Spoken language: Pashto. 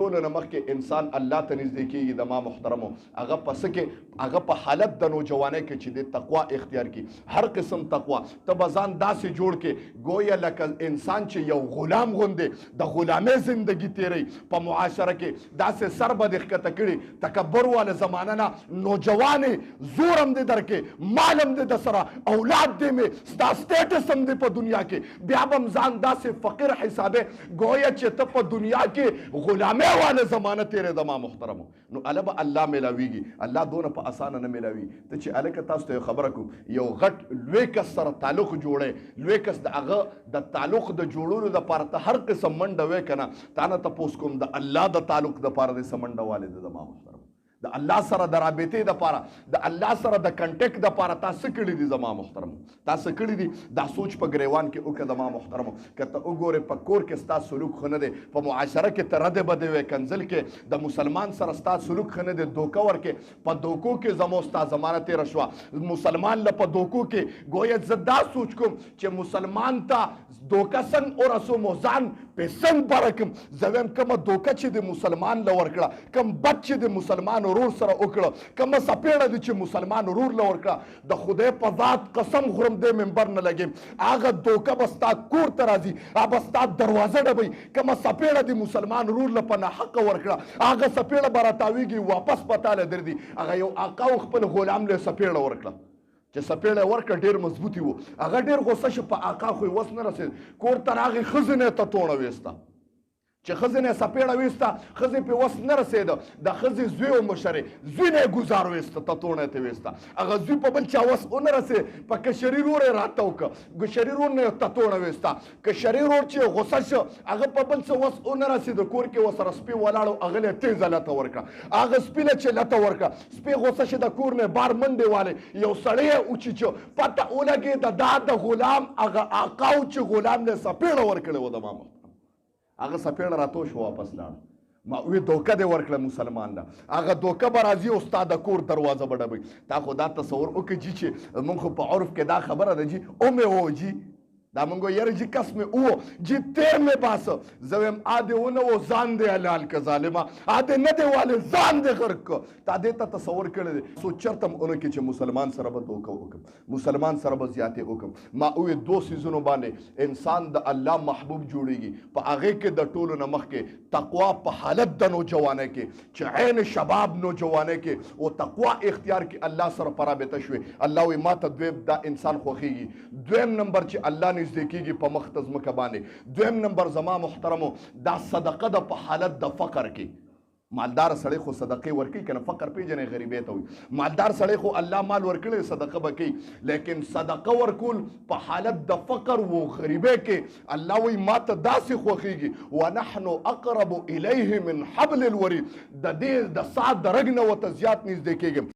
ټول نه مخکې انسان الله ته نږدې کېږي د ما محترمو هغه په څه کې هغه په حالت د نوجوانۍ کې چې د تقوا اختیار کړي هر قسم تقوا ته به ځان داسې جوړ کې گویا لکه انسان چې یو غلام غوندې د غلامۍ زندگی تیری په معاشره کې داسې سر به دې ښکته کړي تکبر واله زمانه نه نوجوانې زور هم دې درکې مال هم دې د سره اولاد دې مې ستا سټیټس هم دې په دنیا کې بیا به هم ځان داسې فقیر حسابې گویا چې ته په دنیا کې غلامۍ واله زمانه تیرې د ما محترمو نو اله به الله میلاویږي الله دونه په اسانه نه میلاوي ته چې الکه تاسو ته خبره کوم یو غټ لوی کس سره تعلق جوړې لوی کس د هغه د تعلق د جوړولو دپاره ته هر قسم منډه وې که نه تا نه تپوس کوم د الله د تعلق دپاره دې څه منډه والې د ما محترمو د الله سره د رابطې دپاره د الله سره د کنټیکټ دپاره تا څه کړي دي زما محترمو تا څه کړي دي دا سوچ په ګریوان کې وکړه زما محترمو که ته وګورې په کور کې ستا سلوک ښه نه دی په معاشره کې ته ردې بدې وې کنځل کې د مسلمان سره ستا سلوک ښه نه دی دوکه ورکې په دوکو کې زمو ستا زمانه تېره شوه مسلمان له په دوکو کې گویا زه دا سوچ کوم چې مسلمان ته دوکه څنګه ورسوم ځان په څنګه برکم زه وایم کومه دوکه چې د مسلمان له ورکړه کوم بد چې د مسلمان ورور سره وکړه کومه سپېړه دي چې مسلمان ورور له ورکړه د خدای په ذات قسم خورم دې منبر نه لګیم هغه دوکه به ستا کور ته راځي هغه به ستا دروازه ډبوي کومه سپېړه د مسلمان ورور له په ناحقه ورکړه هغه سپېړه به راتاویږي واپس به تاله درځي هغه یو آقا و خپل غلام له سپېړه ورکړه چې سپېړه ورکړه ډېر مضبوطي و هغه ډېر غوسه شو په آقا خو یې وس نه رسېد کور ته راغی ښځې نه یې تتوڼه ویسته چې ښځې نه یې سپېړه ویسته ښځې پې وس نه رسېده د ښځې زوی و مشرې زوی نه یې ګزار ویسته تتوڼه یې ترې ویسته هغه زوی په بل چا وس ونه رسېد په کشري رور یې راته وکړه کشري رور نه یې تتوڼه ویسته کشري رور چې غوسه شو هغه په بل څه وس ونه رسېد کور کې ورسره سپي ولاړ و هغه له یې تیزه لته ورکړه هغه سپي له چې لته ورکړه سپي غوسه شي د کور نه بار منډې والې یو سړی یې وچیچو پته ولګېده دا د غلام هغه آقا و چې غلام له سپېړه ورکړې وه د ما هغه سپېړه راتو شو واپس لاړ ما وی دوکه دې ورکړه مسلمان له هغه دوکه به راځي او ستا د کور دروازه به ډبوي تا خو دا تصور وکړه جي چې مونږ خو په عرف کې دا خبره ده جي او مې و جي دا مونږ یاره جي کس مې او جي تیر مې باسه زه وایم ا دې ونه و ځان دې حلال که ظالمه ا دې نه دې والې ځان دې غرق که تا دې ته تصور کړی دی سو چرته م ونه کې چې مسلمان سره به دوکه وکړم مسلمان سره به زیاتې وکړم ما وویل دو څیزونو باندې انسان د الله محبوب جوړیږي په هغې کې د ټولو نه مخکې تقوا په حالت د نوجوانۍ کې چې عین شباب نوجوانۍ کې او تقوا اختیار کې الله سره په رابطه شوې الله وایي ما ته دویم دا انسان خوښېږي دویم نمبر چې الله نږدې کېږي په مخ ته ځمکه باندې دویم نمبر زما محترمو دا صدقه ده په حالت د فقر کې مالدار سړی خو صدقې ورکوي که نه فقر پېژنې غریبۍ ته وي مالدار سړی خو الله مال ورکړی صدقه به کوي لیکن صدقه ورکول په حالت د فقر و غریبۍ کې الله وایي ما ته داسې خوښېږي ونحن اقرب الیه من حبل الورید د دې د ساعت د رګ نه ورته زیات نږدې کېږم